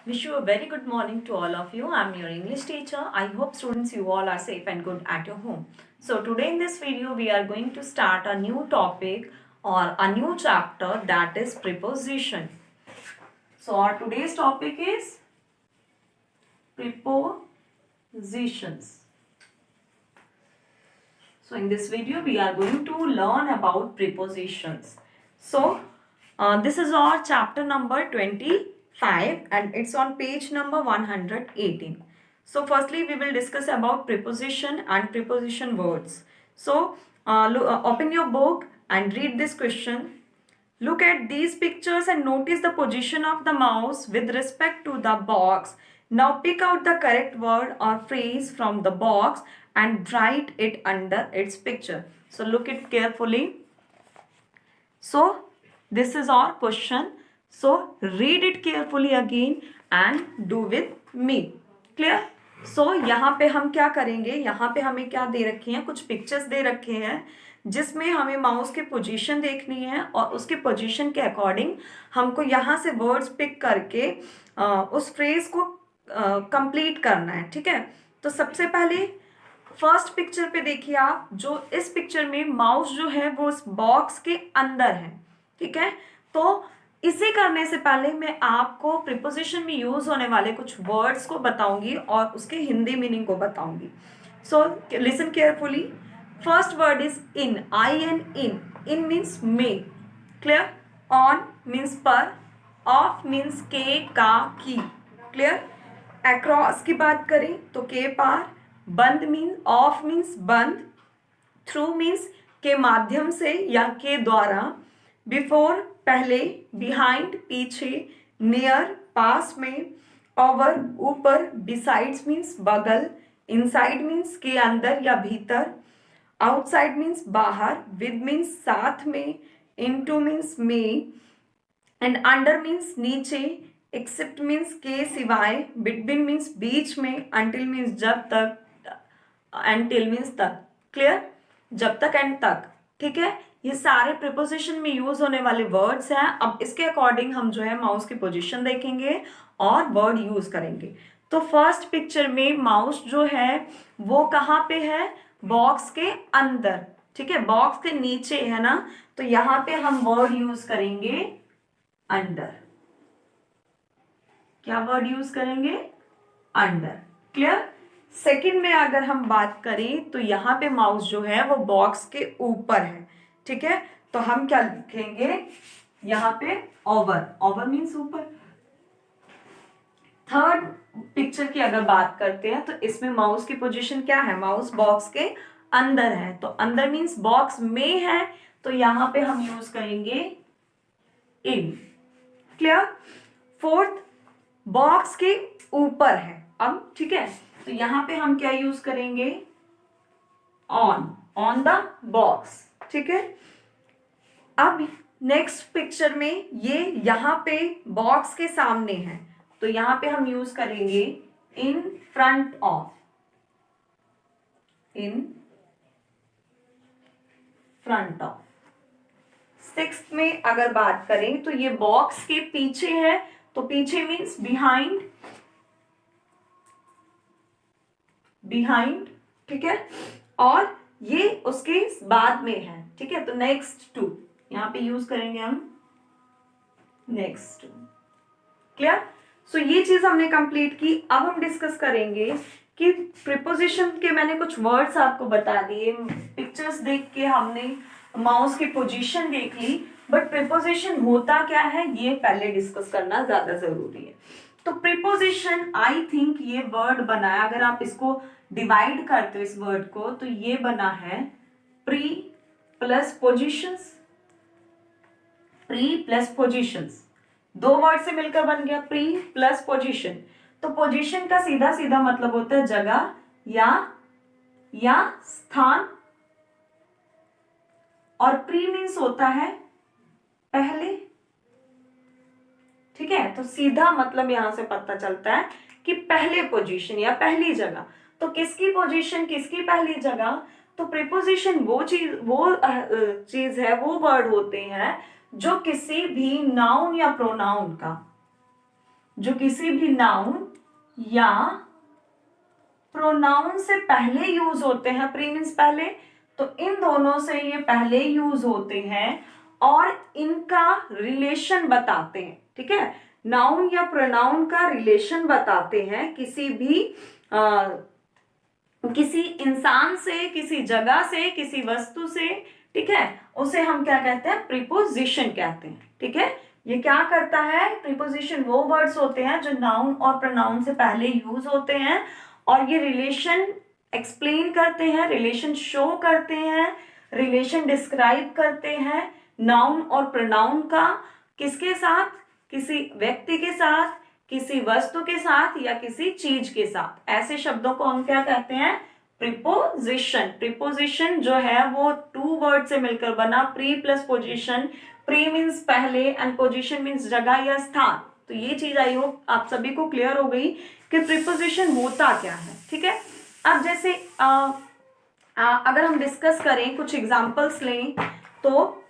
Wish you a very good morning to all of you. I'm your English teacher. I hope students you all are safe and good at your home. So today in this video we are going to start a new topic or a new chapter, that is preposition. So our today's topic is prepositions. So in this video we are going to learn about prepositions. So this is our chapter number 25 and it's on page number 118. So firstly we will discuss about preposition and preposition words. So open your book and read this question. Look at these pictures and notice the position of the mouse with respect to the box. Now pick out the correct word or phrase from the box and write it under its picture. So look it carefully. So this is our question. So read it carefully again and do with me. Clear? So यहाँ पे हम क्या करेंगे, यहाँ पे हमें क्या दे रखे हैं, कुछ पिक्चर्स दे रखे हैं जिसमें हमें माउस की पोजीशन देखनी है और उसके पोजीशन के अकॉर्डिंग हमको यहाँ से वर्ड्स पिक करके उस फ्रेज को कंप्लीट करना है. ठीक है, तो सबसे पहले फर्स्ट पिक्चर पे देखिए आप, जो इस पिक्चर में माउस जो है वो उस बॉक्स के अंदर है. ठीक है, तो इसे करने से पहले मैं आपको प्रीपोजिशन में यूज होने वाले कुछ वर्ड्स को बताऊंगी और उसके हिंदी मीनिंग को बताऊंगी. So listen carefully. First word is in. IN. In means में. क्लियर? ऑन मीन्स पर. ऑफ मीन्स के, का, की. क्लियर? अक्रॉस की बात करें तो के पार. बंद मीन्स, ऑफ मीन्स बंद. थ्रू मीन्स के माध्यम से या के द्वारा. बिफोर पहले. बिहाइंड पीछे. नियर पास में. ओवर ऊपर. बिसाइड्स मीन्स बगल. इनसाइड मीन्स के अंदर या भीतर. आउटसाइड मीन्स बाहर. विद मीन्स साथ में. इनटू मीन्स में. एंड अंडर मीन्स नीचे. एक्सेप्ट मीन्स के सिवाय. बिटवीन मीन्स बीच में. अंटिल मीन्स जब तक. एंड टिल मीन्स तक. क्लियर? जब तक एंड तक. ठीक है, ये सारे प्रीपोजिशन में यूज होने वाले वर्ड्स हैं. अब इसके अकॉर्डिंग हम जो है माउस की पोजीशन देखेंगे और वर्ड यूज करेंगे. तो फर्स्ट पिक्चर में माउस जो है वो कहाँ पे है? बॉक्स के अंदर. ठीक है, बॉक्स के नीचे है ना, तो यहाँ पे हम वर्ड यूज करेंगे अंडर. क्या वर्ड यूज करेंगे? अंडर. क्लियर? सेकंड में अगर हम बात करें तो यहाँ पे माउस जो है वो बॉक्स के ऊपर है. ठीक है, तो हम क्या लिखेंगे यहाँ पे? ओवर. ओवर मीन्स ऊपर. थर्ड पिक्चर की अगर बात करते हैं तो इसमें माउस की पोजीशन क्या है? माउस बॉक्स के अंदर है, तो अंदर मीन्स बॉक्स में है, तो यहाँ पे हम यूज करेंगे इन. क्लियर? फोर्थ, बॉक्स के ऊपर है अब. ठीक है, तो यहाँ पे हम क्या यूज करेंगे? ऑन. On the box. ठीक है, अब नेक्स्ट पिक्चर में ये यहाँ पे बॉक्स के सामने है, तो यहाँ पे हम यूज करेंगे इन front of. In front of. Sixth में अगर बात करें तो ये बॉक्स के पीछे है, तो पीछे मीन्स बिहाइंड. बिहाइंड. ठीक है, और ये उसके बाद में है. ठीक है, तो नेक्स्ट टू यहाँ पे यूज करेंगे हम नेक्स्ट टू. क्लियर? सो ये चीज हमने कंप्लीट की. अब हम डिस्कस करेंगे कि प्रीपोजिशन के मैंने कुछ वर्ड्स आपको बता दिए, पिक्चर्स देख के हमने माउस की पोजीशन देख ली, बट प्रीपोजिशन होता क्या है ये पहले डिस्कस करना ज्यादा जरूरी है. तो प्रीपोजिशन, आई थिंक ये वर्ड बना है, अगर आप इसको डिवाइड करते हो इस वर्ड को, तो ये बना है pre plus positions. Pre plus positions, दो वर्ड से मिलकर बन गया प्री प्लस पोजीशन. तो पोजीशन का सीधा सीधा मतलब होता है जगह या स्थान, और प्री मीन्स होता है पहले. ठीक है, तो सीधा मतलब यहां से पता चलता है कि पहले पोजीशन या पहली जगह. तो किसकी पोजीशन, किसकी पहली जगह? तो प्रीपोजिशन वो चीज है, वो वर्ड होते हैं जो किसी भी नाउन या प्रोनाउन का जो किसी भी नाउन या प्रोनाउन से पहले यूज होते हैं, प्री मीन्स पहले, तो इन दोनों से ये पहले यूज होते हैं और इनका रिलेशन बताते हैं। ठीक है, नाउन या प्रोनाउन का रिलेशन बताते हैं किसी भी किसी इंसान से, किसी जगह से, किसी वस्तु से। ठीक है, उसे हम क्या कहते हैं, प्रीपोजिशन कहते हैं। ठीक है, ये क्या करता है, प्रीपोजिशन वो वर्ड्स होते हैं जो नाउन और प्रोनाउन से पहले यूज होते हैं और ये रिलेशन एक्सप्लेन करते हैं, रिलेशन शो करते हैं, रिलेशन डिस्क्राइब करते हैं नाउन और प्रोनाउन का, किसके साथ, किसी व्यक्ति के साथ, किसी वस्तु के साथ या किसी चीज के साथ। ऐसे शब्दों को हम क्या कहते हैं, प्रीपोजिशन। प्रीपोजिशन जो है वो टू वर्ड से मिलकर बना, pre plus position. Pre means पहले एंड पोजीशन मीन्स जगह या स्थान। तो ये चीज आई होप आप सभी को क्लियर हो गई कि प्रीपोजिशन होता क्या है। ठीक है, अब जैसे अगर हम डिस्कस करें, कुछ एग्जांपल्स लें, तो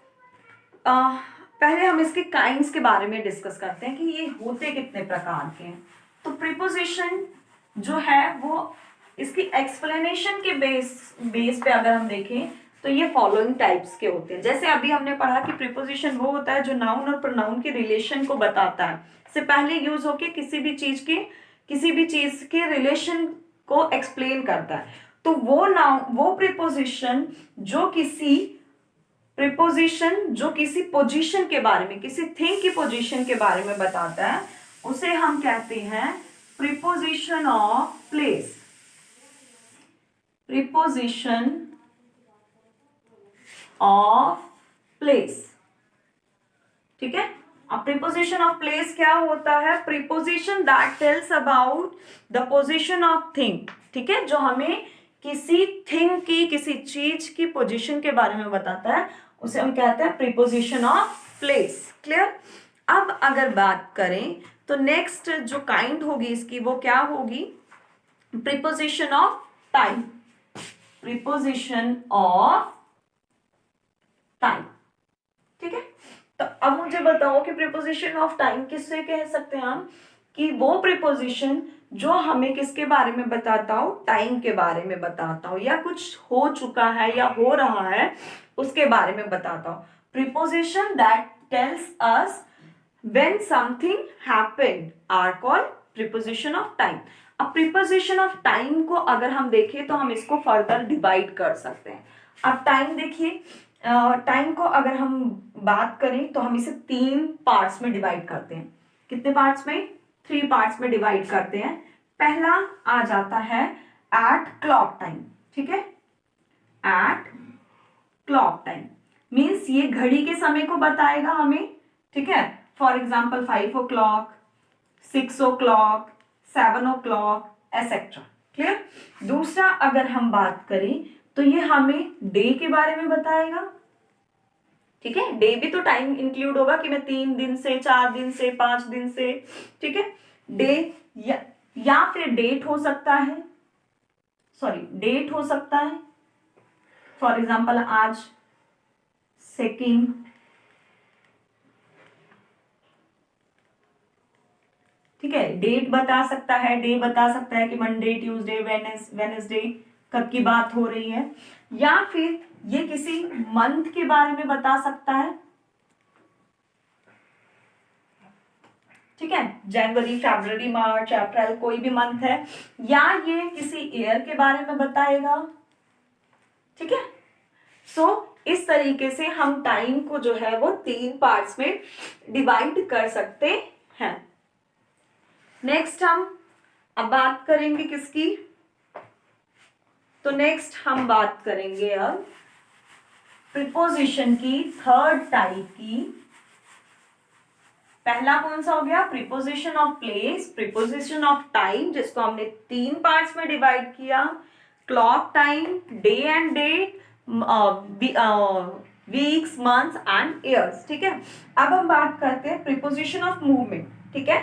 पहले हम इसके काइंड्स के बारे में डिस्कस करते हैं कि ये होते कितने प्रकार के हैं। तो प्रीपोजिशन जो है वो इसकी एक्सप्लेनेशन के बेस पे अगर हम देखें तो ये फॉलोइंग टाइप्स के होते हैं। जैसे अभी हमने पढ़ा कि प्रीपोजिशन वो होता है जो नाउन और प्रोनाउन के रिलेशन को बताता है, से पहले यूज होके किसी भी चीज के रिलेशन को एक्सप्लेन करता है। तो वो प्रीपोजिशन जो किसी पोजीशन के बारे में, किसी थिंग की पोजीशन के बारे में बताता है, उसे हम कहते हैं preposition of place. Preposition of place. ठीक है, अब प्रीपोजिशन ऑफ प्लेस क्या होता है, preposition that tells about the position of thing. ठीक है, जो हमें किसी थिंग की, किसी चीज की पोजीशन के बारे में बताता है, उसे हम कहते हैं प्रीपोजिशन ऑफ प्लेस। क्लियर। अब अगर बात करें तो नेक्स्ट जो काइंड होगी इसकी वो क्या होगी, preposition of time. Preposition of time. ठीक है, तो अब मुझे बताओ कि प्रीपोजिशन ऑफ टाइम किससे कह सकते हैं हम, कि वो प्रीपोजिशन जो हमें किसके बारे में बताता हो, टाइम के बारे में बताता हो, या कुछ हो चुका है या हो रहा है उसके बारे में बताता हो। Preposition that tells us when something happened are called preposition of time. अब प्रीपोजिशन ऑफ टाइम को अगर हम देखें तो हम इसको फर्दर डिवाइड कर सकते हैं। अब टाइम देखिए, टाइम को अगर हम बात करें तो हम इसे 3 पार्ट्स में डिवाइड करते हैं। कितने पार्ट्स में, 3 पार्ट्स में डिवाइड करते हैं। पहला आ जाता है एट क्लॉक टाइम। ठीक है, एट क्लॉक टाइम मीन्स ये घड़ी के समय को बताएगा हमें। ठीक है, for example 5 o'clock, 6 o'clock, 7 o'clock etcetera. Clear. दूसरा अगर हम बात करें तो ये हमें डे के बारे में बताएगा। ठीक है, डे भी तो टाइम इंक्लूड होगा कि मैं 3 दिन से, 4 दिन से, 5 दिन से। ठीक है, डे या फिर डेट हो सकता है, डेट हो सकता है। फॉर एग्जाम्पल आज 2nd, ठीक है, डेट बता सकता है, डे बता सकता है कि मंडे, ट्यूसडे, वेनेसडे कब की बात हो रही है, या फिर ये किसी मंथ के बारे में बता सकता है। ठीक है, जनवरी, फरवरी, मार्च, अप्रैल, कोई भी मंथ है, या ये किसी ईयर के बारे में बताएगा। ठीक है, सो इस तरीके से हम टाइम को जो है वो 3 पार्ट्स में डिवाइड कर सकते हैं। नेक्स्ट हम अब बात करेंगे किसकी, तो नेक्स्ट हम बात करेंगे अब प्रीपोजिशन की थर्ड टाइप की। पहला कौन सा हो गया, preposition of place, preposition of time, जिसको हमने 3 पार्ट्स में डिवाइड किया, clock time, day and date, weeks, months and years. ठीक है, अब हम बात करते हैं प्रीपोजिशन ऑफ मूवमेंट। ठीक है,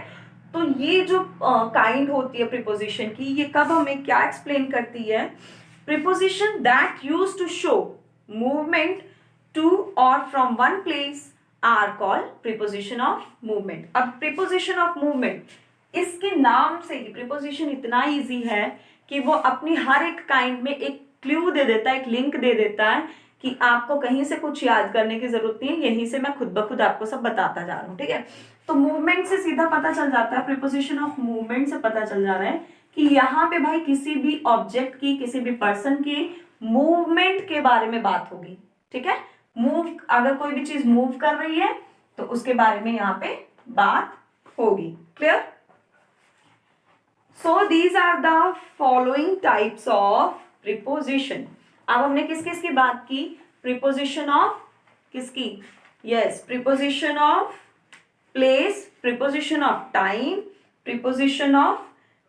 तो ये जो काइंड होती है प्रीपोजिशन की, ये कब हमें क्या एक्सप्लेन करती है, preposition that use to show movement to और from one place are called preposition of movement. अब प्रीपोजिशन ऑफ मूवमेंट इसके नाम से ही प्रीपोजिशन इतना इजी है कि वो अपनी हर एक काइंड में एक क्लू दे देता है, एक लिंक दे देता है कि आपको कहीं से कुछ याद करने की जरूरत नहीं है, यहीं से मैं खुद ब खुद आपको सब बताता जा रहा हूँ, ठीक है। तो मूवमेंट से सीधा पता चल जाता है, प्रीपोजिशन ऑफ मूवमेंट से पता चल जा रहा है कि यहाँ पे भाई किसी भी ऑब्जेक्ट की, किसी भी पर्सन की मूवमेंट के बारे में बात होगी, ठीक है। मूव, अगर कोई भी चीज मूव कर रही है तो उसके बारे में यहाँ पे बात होगी। Clear? So these are the following types of preposition. अब हमने किस किस की बात की? प्रीपोजिशन ऑफ किसकी? Yes, preposition of place, preposition of time, preposition of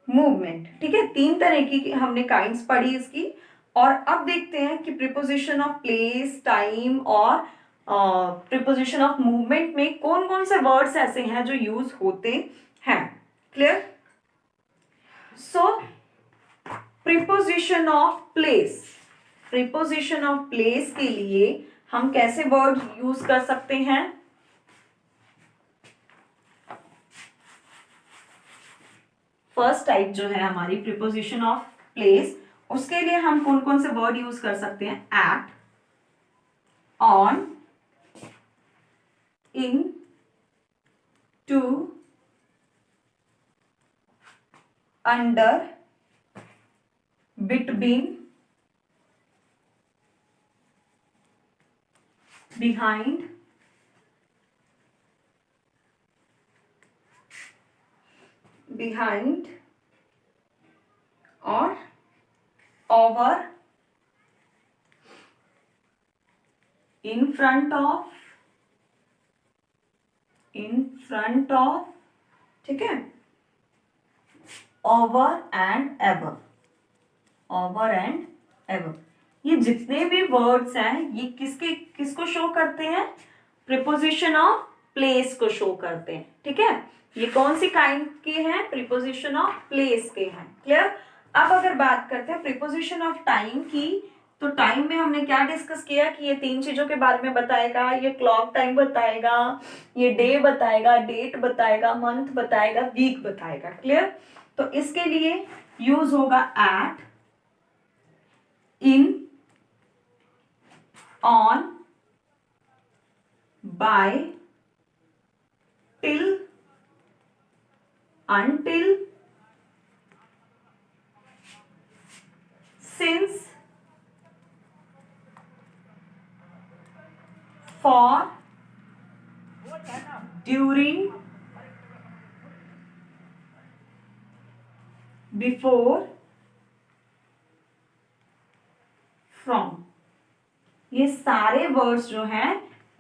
movement, ठीक है। 3 तरह की हमने काइंड्स पढ़ी इसकी। और अब देखते हैं कि प्रीपोजिशन ऑफ प्लेस, टाइम और प्रीपोजिशन ऑफ मूवमेंट में कौन कौन से वर्ड्स ऐसे हैं जो यूज होते हैं। Clear? So preposition of place, preposition of place के लिए हम कैसे वर्ड यूज कर सकते हैं? फर्स्ट टाइप जो है हमारी प्रीपोजिशन ऑफ प्लेस, उसके लिए हम कौन कौन से वर्ड यूज कर सकते हैं? At, on, in, to, under, between, behind, behind और over, in front of, in front of, ठीक है, over and ever, over and ever. ये जितने भी वर्ड्स हैं ये किसको शो करते हैं? प्रीपोजिशन ऑफ प्लेस को शो करते हैं, ठीक है। ये कौन सी काइंड के हैं? प्रीपोजिशन ऑफ प्लेस के हैं। क्लियर? अब अगर बात करते हैं प्रीपोजिशन ऑफ टाइम की, तो टाइम में हमने क्या डिस्कस किया कि ये 3 चीजों के बारे में बताएगा। ये क्लॉक टाइम बताएगा, ये डे बताएगा, डेट बताएगा, मंथ बताएगा, वीक बताएगा। क्लियर? तो इसके लिए यूज होगा at, in, on, by, till, until, since, for, during, before, from। ये सारे वर्ड्स जो हैं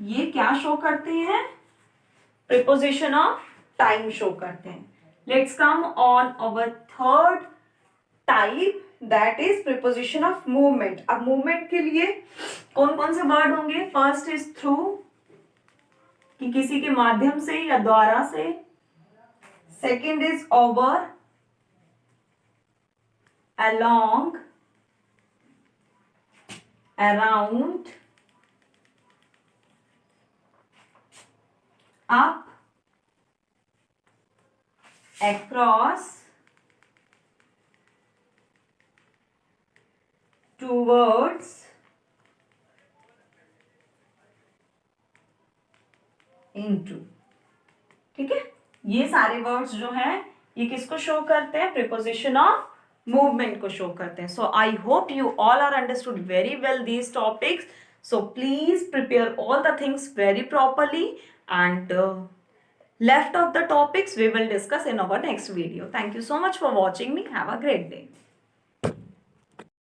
ये क्या शो करते हैं? प्रीपोजिशन ऑफ टाइम शो करते हैं। Let's come on our third type, that is preposition of movement. अब मूवमेंट के लिए कौन कौन से वर्ड होंगे? फर्स्ट इज थ्रू, कि किसी के माध्यम से या द्वारा से। Second is over, along, around, up, across, towards, into। ठीक है, ये सारे वर्ड्स जो हैं ये किसको शो करते हैं? प्रीपोजिशन ऑफ मूवमेंट को शो करते हैं। So I hope you all are understood very well these topics. So please prepare all the things very properly, and left of the topics we will discuss in our next video. Thank you so much for watching me. Have a great day.